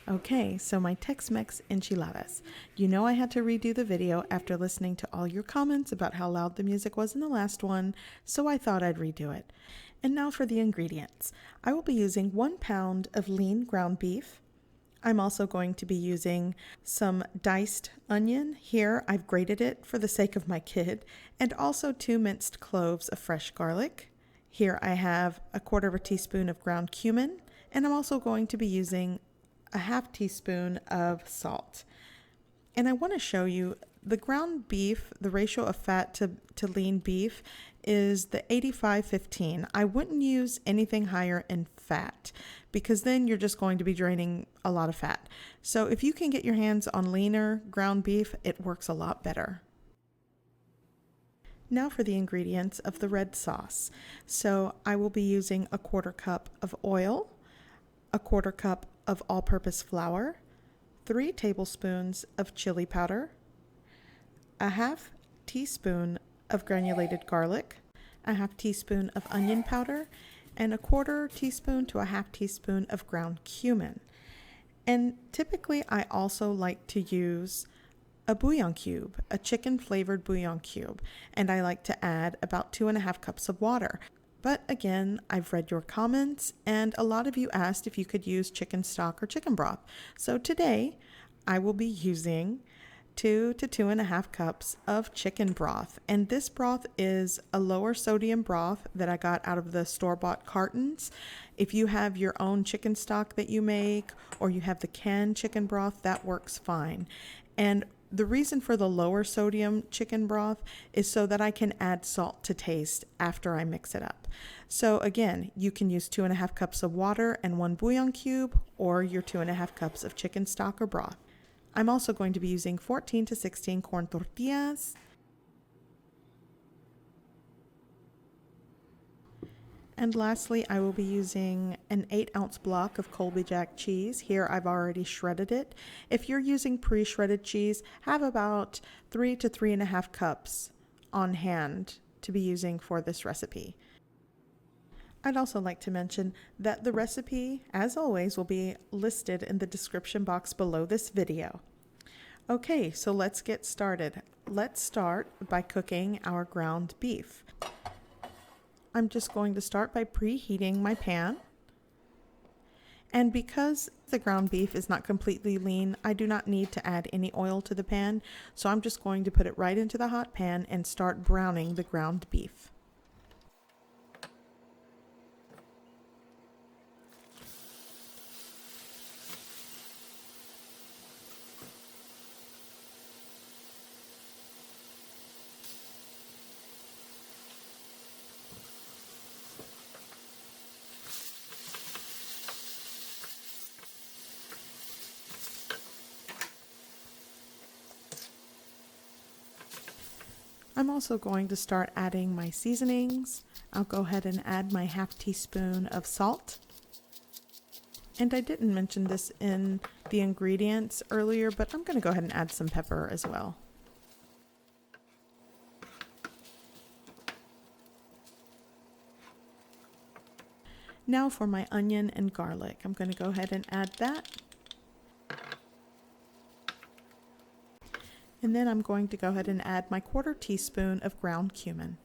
Okay, so my Tex Mex Enchiladas. You know I had to redo the video after listening to all your comments about how loud the music was in the last one, so I thought I'd redo it. And now for the ingredients. I will be using 1 pound of lean ground beef. I'm also going to be using some diced onion. Here I've grated it for the sake of my kid, and also 2 minced cloves of fresh garlic. Here I have 1/4 teaspoon of ground cumin, and I'm also going to be using a 1/2 teaspoon of salt. And I want to show you the ground beef, the ratio of fat to lean beef is the 85-15. I wouldn't use anything higher in fat because then you're just going to be draining a lot of fat. So if you can get your hands on leaner ground beef, it works a lot better. Now for the ingredients of the red sauce. So I will be using 1/4 cup of oil, 1/4 cup of all-purpose flour, 3 tablespoons of chili powder, a 1/2 teaspoon of granulated garlic, a 1/2 teaspoon of onion powder, and 1/4 teaspoon to a 1/2 teaspoon of ground cumin. And typically I also like to use a bouillon cube, a chicken flavored bouillon cube, and I like to add about 2.5 cups of water. But again, I've read your comments and a lot of you asked if you could use chicken stock or chicken broth. So today I will be using 2 to 2.5 cups of chicken broth. And this broth is a lower sodium broth that I got out of the store-bought cartons. If you have your own chicken stock that you make or you have the canned chicken broth, that works fine. And the reason for the lower sodium chicken broth is so that I can add salt to taste after I mix it up. So again, you can use 2.5 cups of water and 1 bouillon cube, or your 2.5 cups of chicken stock or broth. I'm also going to be using 14 to 16 corn tortillas, and lastly, I will be using an 8-ounce block of Colby Jack cheese. Here I've already shredded it. If you're using pre-shredded cheese, have about 3 to 3.5 cups on hand to be using for this recipe. I'd also like to mention that the recipe, as always, will be listed in the description box below this video. Okay, so let's get started. Let's start by cooking our ground beef. I'm just going to start by preheating my pan. And because the ground beef is not completely lean, I do not need to add any oil to the pan. So I'm just going to put it right into the hot pan and start browning the ground beef. I'm also going to start adding my seasonings. I'll go ahead and add my 1/2 teaspoon of salt. And I didn't mention this in the ingredients earlier, but I'm going to go ahead and add some pepper as well. Now for my onion and garlic. I'm going to go ahead and add that. And then I'm going to go ahead and add my 1/4 teaspoon of ground cumin.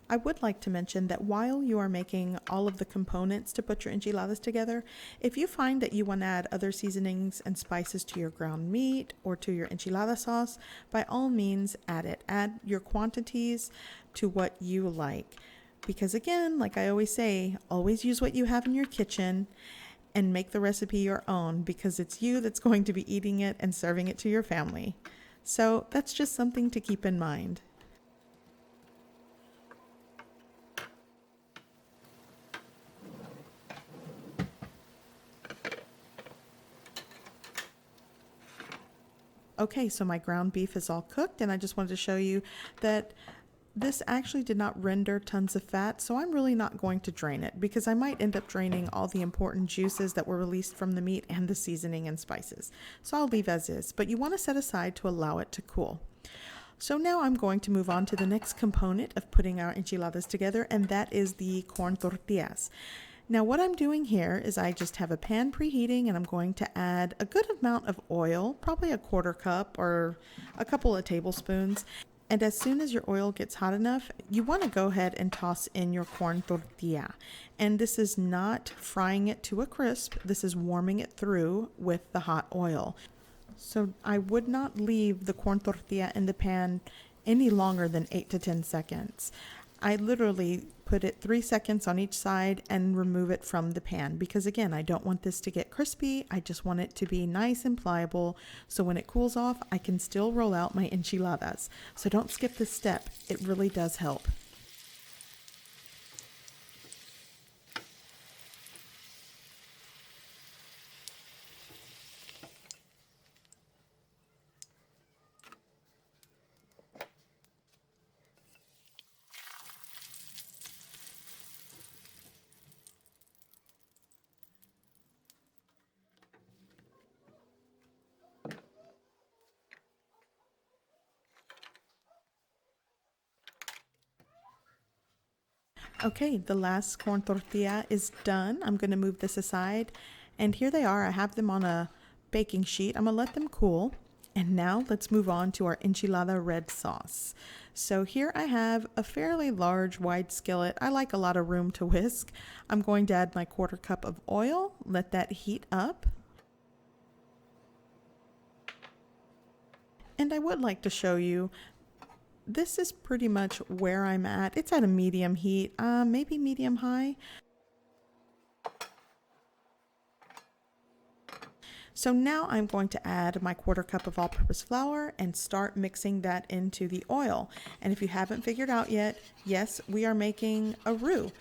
I would like to mention that while you are making all of the components to put your enchiladas together, if you find that you want to add other seasonings and spices to your ground meat or to your enchilada sauce, by all means add it. Add your quantities to what you like. Because again, like I always say, always use what you have in your kitchen and make the recipe your own, because it's you that's going to be eating it and serving it to your family. So that's just something to keep in mind. Okay, so my ground beef is all cooked, and I just wanted to show you that this actually did not render tons of fat, so I'm really not going to drain it because I might end up draining all the important juices that were released from the meat and the seasoning and spices. So I'll leave as is, but you want to set aside to allow it to cool. So now I'm going to move on to the next component of putting our enchiladas together, and that is the corn tortillas. Now what I'm doing here is I just have a pan preheating and I'm going to add a good amount of oil, probably a quarter cup or a couple of tablespoons. And as soon as your oil gets hot enough, you want to go ahead and toss in your corn tortilla. And this is not frying it to a crisp, this is warming it through with the hot oil. So I would not leave the corn tortilla in the pan any longer than 8 to 10 seconds. I literally put it 3 seconds on each side and remove it from the pan because again, I don't want this to get crispy. I just want it to be nice and pliable. So when it cools off, I can still roll out my enchiladas. So don't skip this step. It really does help. Okay, the last corn tortilla is done. I'm going to move this aside. And here they are. I have them on a baking sheet. I'm going to let them cool. And now let's move on to our enchilada red sauce. So here I have a fairly large wide skillet. I like a lot of room to whisk. I'm going to add my quarter cup of oil, let that heat up. And I would like to show you, this is pretty much where I'm at. It's at a medium heat, maybe medium high. So now I'm going to add my quarter cup of all-purpose flour and start mixing that into the oil. And if you haven't figured out yet, yes, we are making a roux.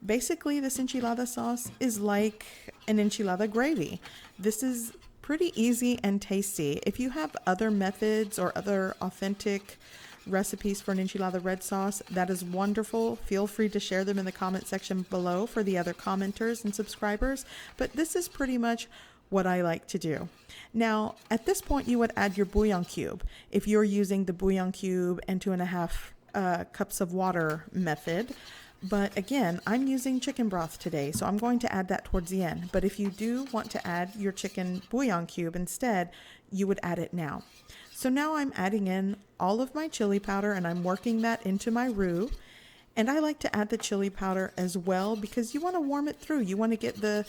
Basically, this enchilada sauce is like an enchilada gravy. This is pretty easy and tasty. If you have other methods or other authentic recipes for an enchilada red sauce, that is wonderful. Feel free to share them in the comment section below for the other commenters and subscribers. But this is pretty much what I like to do. Now, at this point, you would add your bouillon cube. If you're using the bouillon cube and 2.5 cups of water method. But again, I'm using chicken broth today, so I'm going to add that towards the end. But if you do want to add your chicken bouillon cube instead, you would add it now. So now I'm adding in all of my chili powder and I'm working that into my roux. And I like to add the chili powder as well because you want to warm it through. You want to get the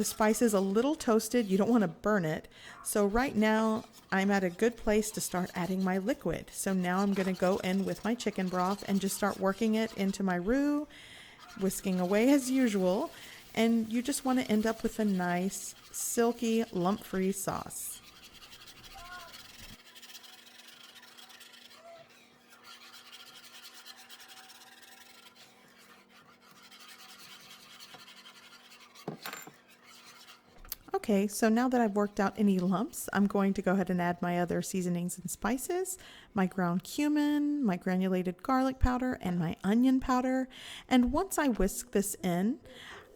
spices a little toasted. You don't want to burn it. So right now I'm at a good place to start adding my liquid. So now I'm going to go in with my chicken broth and just start working it into my roux, whisking away as usual. And you just want to end up with a nice, silky, lump-free sauce. Okay, so now that I've worked out any lumps, I'm going to go ahead and add my other seasonings and spices, my ground cumin, my granulated garlic powder, and my onion powder. And once I whisk this in,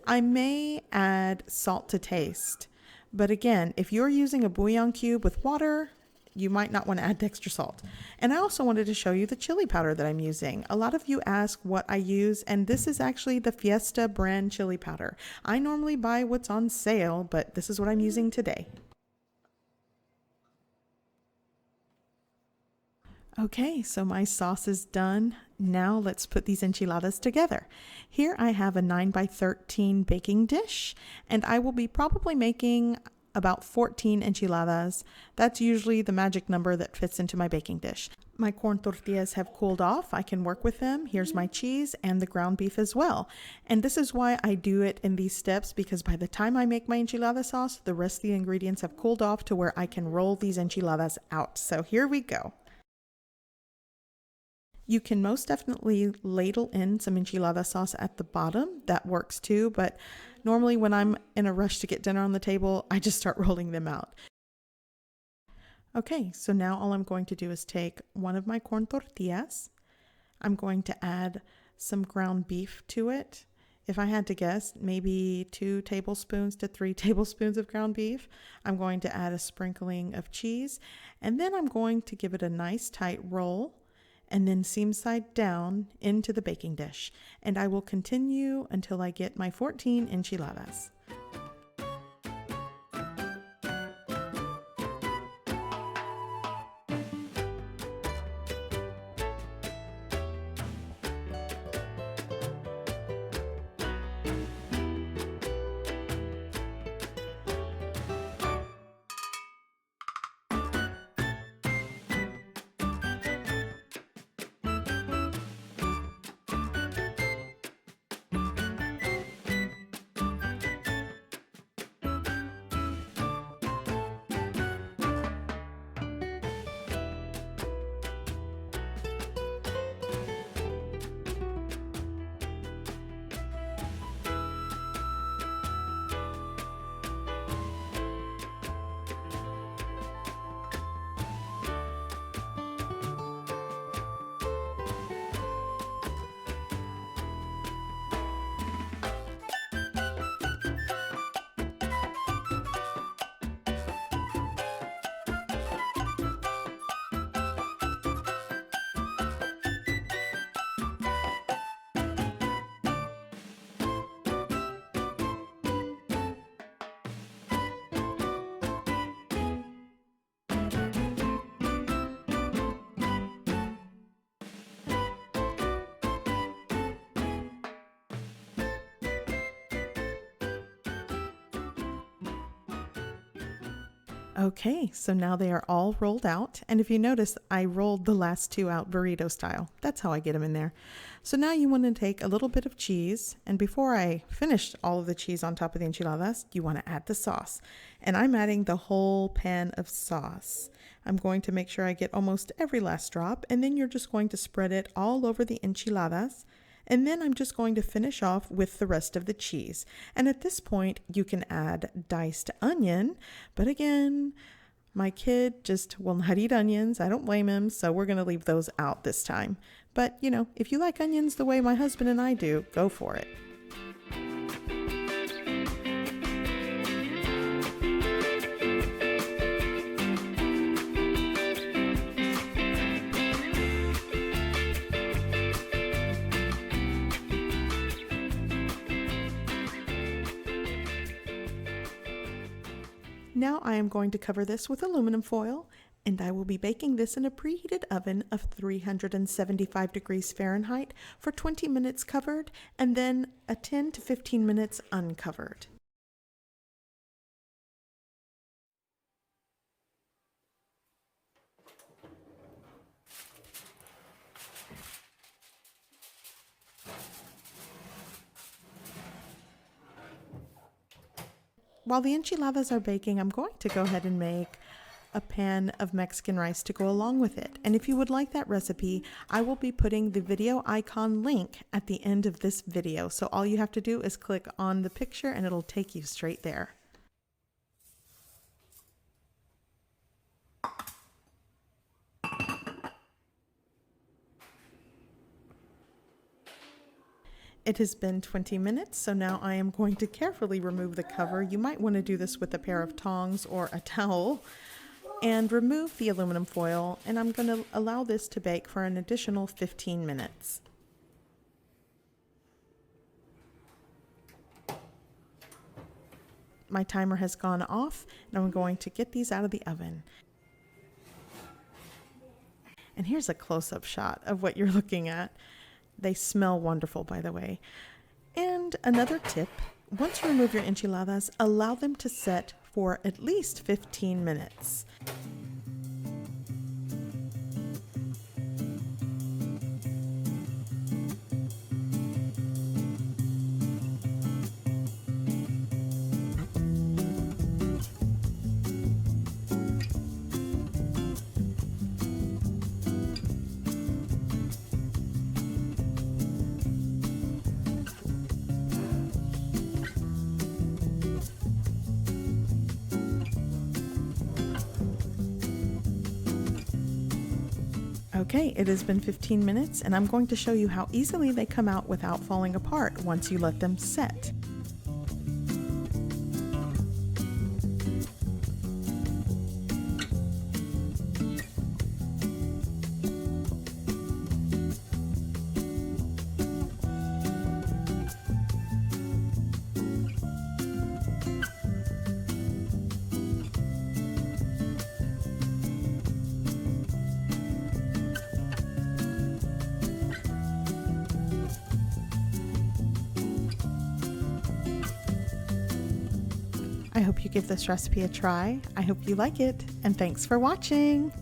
I may add salt to taste. But again, if you're using a bouillon cube with water, you might not want to add extra salt. And I also wanted to show you the chili powder that I'm using. A lot of you ask what I use, and this is actually the Fiesta brand chili powder. I normally buy what's on sale, but this is what I'm using today. Okay, so my sauce is done. Now let's put these enchiladas together. Here I have a 9x13 baking dish, and I will be probably making about 14 enchiladas. That's usually the magic number that fits into my baking dish. My corn tortillas have cooled off. I can work with them. Here's my cheese and the ground beef as well. And this is why I do it in these steps, because by the time I make my enchilada sauce, the rest of the ingredients have cooled off to where I can roll these enchiladas out. So here we go. You can most definitely ladle in some enchilada sauce at the bottom. That works too, but normally when I'm in a rush to get dinner on the table, I just start rolling them out. Okay, so now all I'm going to do is take one of my corn tortillas. I'm going to add some ground beef to it. If I had to guess, maybe 2 tablespoons to 3 tablespoons of ground beef. I'm going to add a sprinkling of cheese, and then I'm going to give it a nice tight roll. and then seam side down into the baking dish. And I will continue until I get my 14 enchiladas. Okay, so now they are all rolled out, and if you notice, I rolled the last two out burrito style. That's how I get them in there. So now you want to take a little bit of cheese, and before I finish all of the cheese on top of the enchiladas, you want to add the sauce. And I'm adding the whole pan of sauce. I'm going to make sure I get almost every last drop, and then you're just going to spread it all over the enchiladas. And then I'm just going to finish off with the rest of the cheese. And at this point, you can add diced onion. But again, my kid just will not eat onions. I don't blame him. So we're going to leave those out this time. But, you know, if you like onions the way my husband and I do, go for it. Now I am going to cover this with aluminum foil, and I will be baking this in a preheated oven of 375 degrees Fahrenheit for 20 minutes covered, and then a 10 to 15 minutes uncovered. While the enchiladas are baking, I'm going to go ahead and make a pan of Mexican rice to go along with it. And if you would like that recipe, I will be putting the video icon link at the end of this video. So all you have to do is click on the picture and it'll take you straight there. It has been 20 minutes, so now I am going to carefully remove the cover. You might want to do this with a pair of tongs or a towel, and remove the aluminum foil, and I'm going to allow this to bake for an additional 15 minutes. My timer has gone off, and I'm going to get these out of the oven. And here's a close-up shot of what you're looking at. They smell wonderful, by the way. And another tip, once you remove your enchiladas, allow them to set for at least 15 minutes. Okay, it has been 15 minutes, and I'm going to show you how easily they come out without falling apart once you let them set. I hope you give this recipe a try. I hope you like it, and thanks for watching.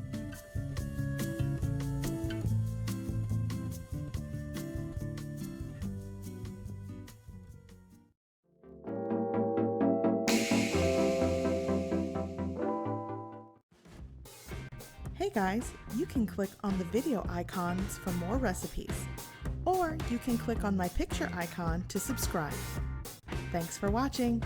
Hey guys, you can click on the video icons for more recipes, or you can click on my picture icon to subscribe. Thanks for watching.